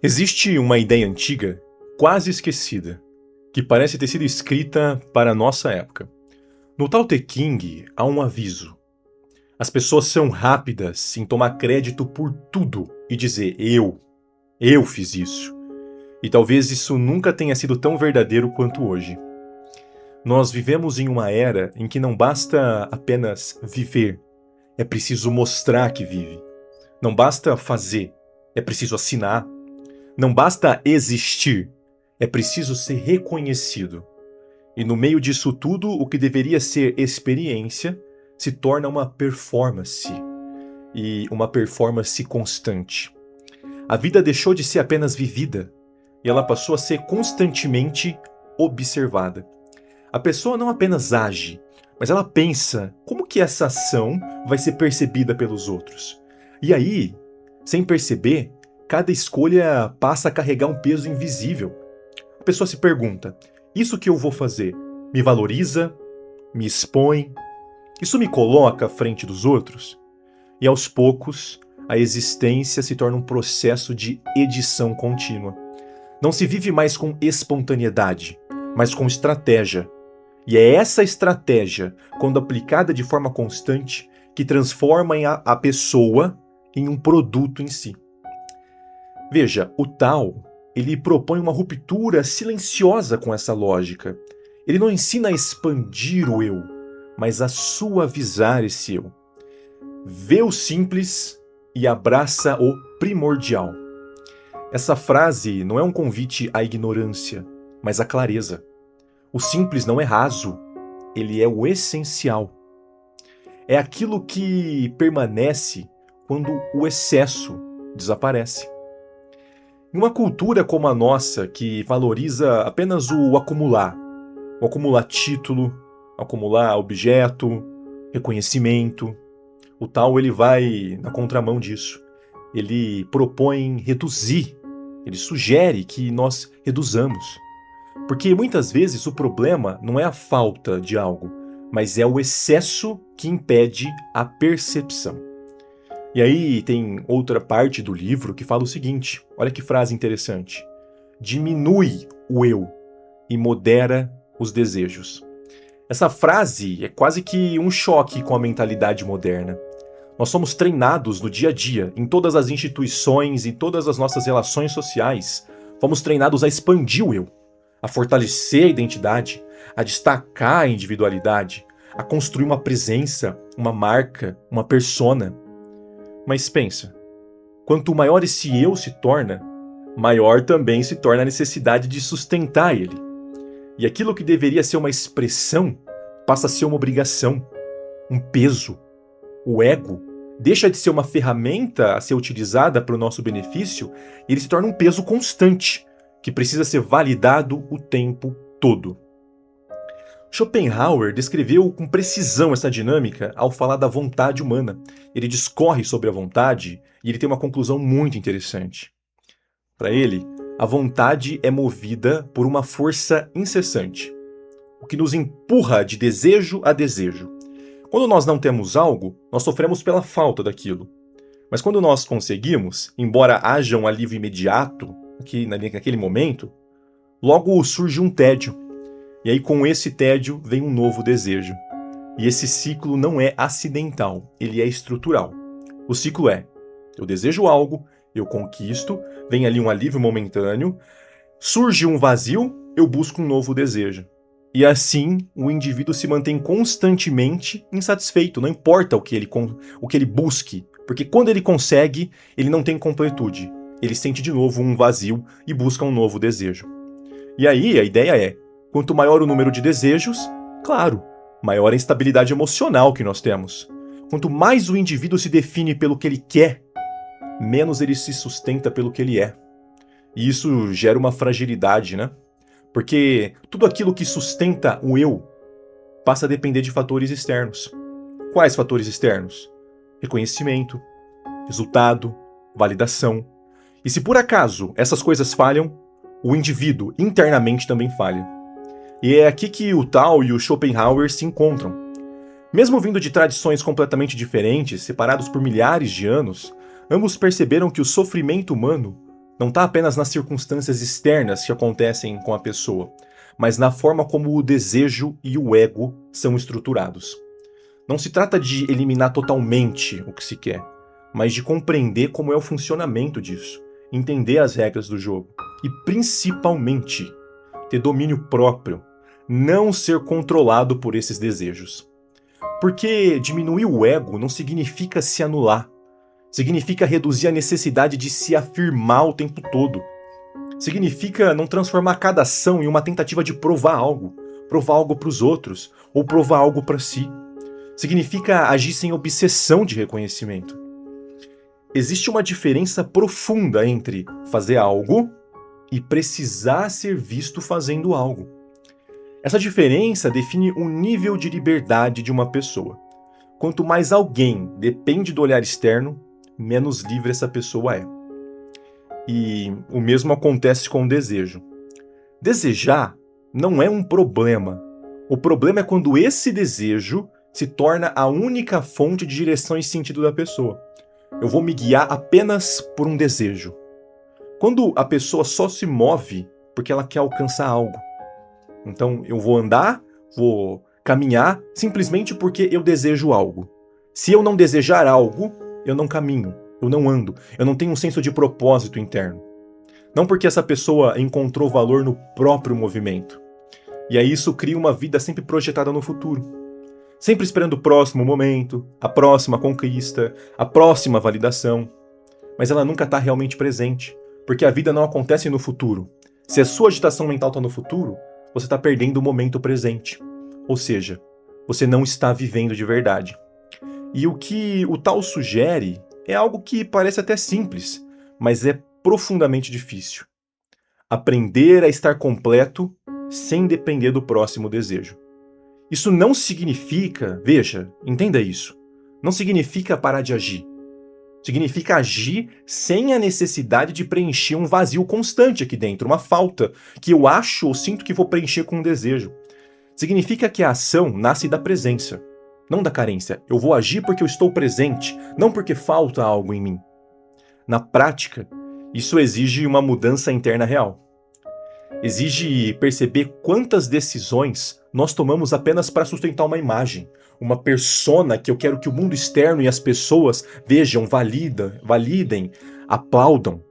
Existe uma ideia antiga, quase esquecida, que parece ter sido escrita para a nossa época. No Tao Te Ching há um aviso. As pessoas são rápidas em tomar crédito por tudo e dizer eu fiz isso. E talvez isso nunca tenha sido tão verdadeiro quanto hoje. Nós vivemos em uma era em que não basta apenas viver, é preciso mostrar que vive. Não basta fazer, é preciso assinar. Não basta existir, é preciso ser reconhecido. E no meio disso tudo, o que deveria ser experiência se torna uma performance. E uma performance constante. A vida deixou de ser apenas vivida e ela passou a ser constantemente observada. A pessoa não apenas age, mas ela pensa como que essa ação vai ser percebida pelos outros. E aí, sem perceber, cada escolha passa a carregar um peso invisível. A pessoa se pergunta: isso que eu vou fazer me valoriza? Me expõe? Isso me coloca à frente dos outros? E aos poucos, a existência se torna um processo de edição contínua. Não se vive mais com espontaneidade, mas com estratégia. E é essa estratégia, quando aplicada de forma constante, que transforma a pessoa em um produto em si. Veja, o Tao, ele propõe uma ruptura silenciosa com essa lógica. Ele não ensina a expandir o eu, mas a suavizar esse eu. Vê o simples e abraça o primordial. Essa frase não é um convite à ignorância, mas à clareza. O simples não é raso, ele é o essencial. É aquilo que permanece quando o excesso desaparece. Em uma cultura como a nossa, que valoriza apenas o acumular título, acumular objeto, reconhecimento, o Tao ele vai na contramão disso. Ele propõe reduzir, ele sugere que nós reduzamos. Porque muitas vezes o problema não é a falta de algo, mas é o excesso que impede a percepção. E aí tem outra parte do livro que fala o seguinte, olha que frase interessante. Diminui o eu e modera os desejos. Essa frase é quase que um choque com a mentalidade moderna. Nós somos treinados no dia a dia, em todas as instituições, em todas as nossas relações sociais. Fomos treinados a expandir o eu, a fortalecer a identidade, a destacar a individualidade, a construir uma presença, uma marca, uma persona. Mas pensa, quanto maior esse eu se torna, maior também se torna a necessidade de sustentar ele. E aquilo que deveria ser uma expressão passa a ser uma obrigação, um peso. O ego deixa de ser uma ferramenta a ser utilizada para o nosso benefício e ele se torna um peso constante, que precisa ser validado o tempo todo. Schopenhauer descreveu com precisão essa dinâmica ao falar da vontade humana. Ele discorre sobre a vontade e ele tem uma conclusão muito interessante. Para ele, a vontade é movida por uma força incessante, o que nos empurra de desejo a desejo. Quando nós não temos algo, nós sofremos pela falta daquilo. Mas quando nós conseguimos, embora haja um alívio imediato, aqui naquele momento, logo surge um tédio. E aí com esse tédio vem um novo desejo. E esse ciclo não é acidental, ele é estrutural. O ciclo é, eu desejo algo, eu conquisto, vem ali um alívio momentâneo, surge um vazio, eu busco um novo desejo. E assim o indivíduo se mantém constantemente insatisfeito, não importa o que ele busque, porque quando ele consegue, ele não tem completude. Ele sente de novo um vazio e busca um novo desejo. E aí a ideia é, quanto maior o número de desejos, claro, maior a instabilidade emocional que nós temos. Quanto mais o indivíduo se define pelo que ele quer, menos ele se sustenta pelo que ele é. E isso gera uma fragilidade, né? Porque tudo aquilo que sustenta o eu passa a depender de fatores externos. Quais fatores externos? Reconhecimento, resultado, validação. E se por acaso essas coisas falham, o indivíduo internamente também falha. E é aqui que o Tao e o Schopenhauer se encontram. Mesmo vindo de tradições completamente diferentes, separados por milhares de anos, ambos perceberam que o sofrimento humano não está apenas nas circunstâncias externas que acontecem com a pessoa, mas na forma como o desejo e o ego são estruturados. Não se trata de eliminar totalmente o que se quer, mas de compreender como é o funcionamento disso, entender as regras do jogo e, principalmente, ter domínio próprio, não ser controlado por esses desejos. Porque diminuir o ego não significa se anular, significa reduzir a necessidade de se afirmar o tempo todo. Significa não transformar cada ação em uma tentativa de provar algo para os outros ou provar algo para si. Significa agir sem obsessão de reconhecimento. Existe uma diferença profunda entre fazer algo e precisar ser visto fazendo algo. Essa diferença define o nível de liberdade de uma pessoa. Quanto mais alguém depende do olhar externo, menos livre essa pessoa é. E o mesmo acontece com o desejo. Desejar não é um problema. O problema é quando esse desejo se torna a única fonte de direção e sentido da pessoa. Eu vou me guiar apenas por um desejo. Quando a pessoa só se move porque ela quer alcançar algo. Então eu vou andar, vou caminhar simplesmente porque eu desejo algo. Se eu não desejar algo, eu não caminho, eu não ando, eu não tenho um senso de propósito interno. Não porque essa pessoa encontrou valor no próprio movimento. E aí isso cria uma vida sempre projetada no futuro. Sempre esperando o próximo momento, a próxima conquista, a próxima validação. Mas ela nunca está realmente presente, porque a vida não acontece no futuro. Se a sua agitação mental está no futuro, você está perdendo o momento presente. Ou seja, você não está vivendo de verdade. E o que o Tao sugere é algo que parece até simples, mas é profundamente difícil. Aprender a estar completo sem depender do próximo desejo. Isso não significa, veja, entenda isso, não significa parar de agir. Significa agir sem a necessidade de preencher um vazio constante aqui dentro, uma falta que eu acho ou sinto que vou preencher com um desejo. Significa que a ação nasce da presença, não da carência. Eu vou agir porque eu estou presente, não porque falta algo em mim. Na prática, isso exige uma mudança interna real. Exige perceber quantas decisões nós tomamos apenas para sustentar uma imagem, uma persona que eu quero que o mundo externo e as pessoas vejam, validem, aplaudam.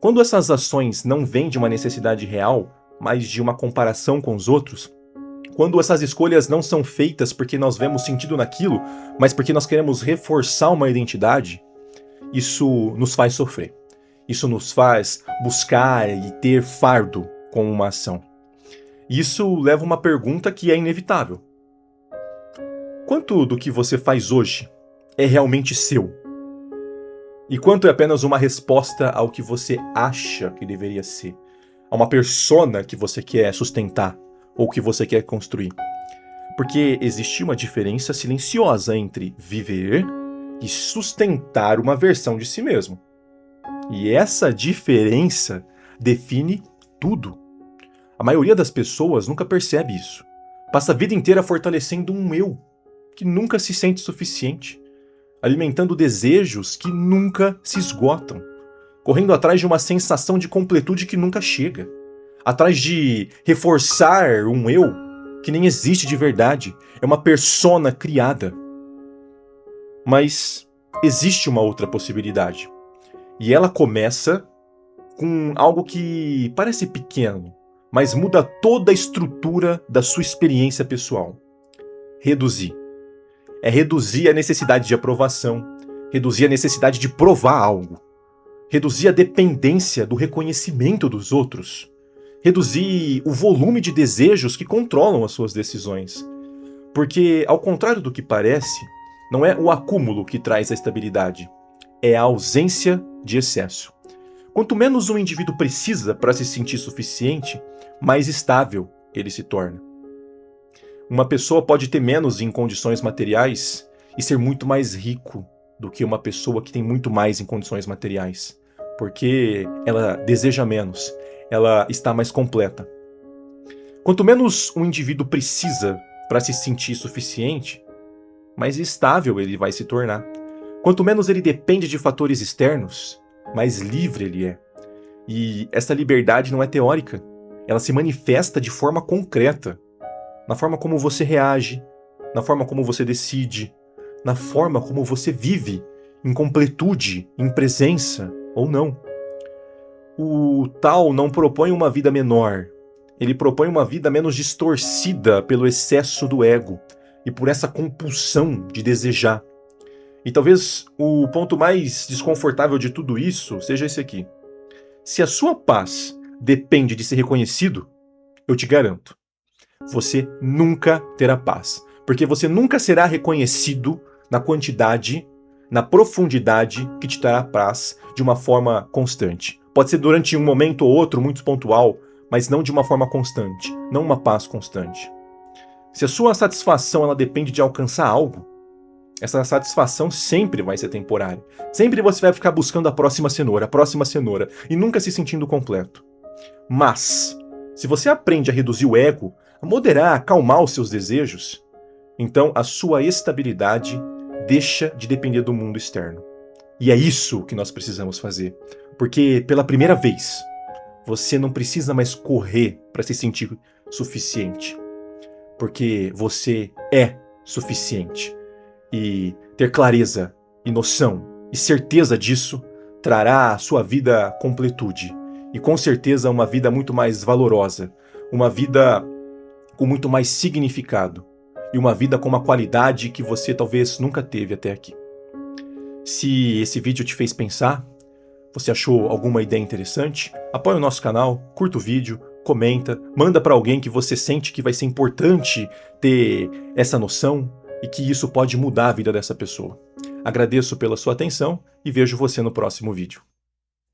Quando essas ações não vêm de uma necessidade real, mas de uma comparação com os outros, quando essas escolhas não são feitas porque nós vemos sentido naquilo, mas porque nós queremos reforçar uma identidade, isso nos faz sofrer. Isso nos faz buscar e ter fardo com uma ação. Isso leva a uma pergunta que é inevitável. Quanto do que você faz hoje é realmente seu? E quanto é apenas uma resposta ao que você acha que deveria ser? A uma persona que você quer sustentar ou que você quer construir? Porque existe uma diferença silenciosa entre viver e sustentar uma versão de si mesmo. E essa diferença define tudo. A maioria das pessoas nunca percebe isso. Passa a vida inteira fortalecendo um eu que nunca se sente suficiente, alimentando desejos que nunca se esgotam, correndo atrás de uma sensação de completude que nunca chega, atrás de reforçar um eu que nem existe de verdade, é uma persona criada. Mas existe uma outra possibilidade. E ela começa com algo que parece pequeno, mas muda toda a estrutura da sua experiência pessoal. Reduzir. É reduzir a necessidade de aprovação, reduzir a necessidade de provar algo, reduzir a dependência do reconhecimento dos outros, reduzir o volume de desejos que controlam as suas decisões. Porque, ao contrário do que parece, não é o acúmulo que traz a estabilidade, é a ausência de excesso. Quanto menos um indivíduo precisa para se sentir suficiente, mais estável ele se torna. Uma pessoa pode ter menos em condições materiais e ser muito mais rico do que uma pessoa que tem muito mais em condições materiais, porque ela deseja menos, ela está mais completa. Quanto menos um indivíduo precisa para se sentir suficiente, mais estável ele vai se tornar. Quanto menos ele depende de fatores externos, mais livre ele é. E essa liberdade não é teórica, ela se manifesta de forma concreta, na forma como você reage, na forma como você decide, na forma como você vive, em completude, em presença ou não. O Tao não propõe uma vida menor, ele propõe uma vida menos distorcida pelo excesso do ego e por essa compulsão de desejar. E talvez o ponto mais desconfortável de tudo isso seja esse aqui. Se a sua paz depende de ser reconhecido, eu te garanto, você nunca terá paz. Porque você nunca será reconhecido na quantidade, na profundidade que te dará paz de uma forma constante. Pode ser durante um momento ou outro, muito pontual, mas não de uma forma constante, não uma paz constante. Se a sua satisfação ela depende de alcançar algo, essa satisfação sempre vai ser temporária. Sempre você vai ficar buscando a próxima cenoura, e nunca se sentindo completo. Mas, se você aprende a reduzir o ego, a moderar, a acalmar os seus desejos, então a sua estabilidade deixa de depender do mundo externo. E é isso que nós precisamos fazer. Porque, pela primeira vez, você não precisa mais correr para se sentir suficiente. Porque você é suficiente. E ter clareza e noção e certeza disso trará à sua vida completude. E com certeza uma vida muito mais valorosa, uma vida com muito mais significado e uma vida com uma qualidade que você talvez nunca teve até aqui. Se esse vídeo te fez pensar, você achou alguma ideia interessante, apoie o nosso canal, curta o vídeo, comenta, manda para alguém que você sente que vai ser importante ter essa noção e que isso pode mudar a vida dessa pessoa. Agradeço pela sua atenção e vejo você no próximo vídeo.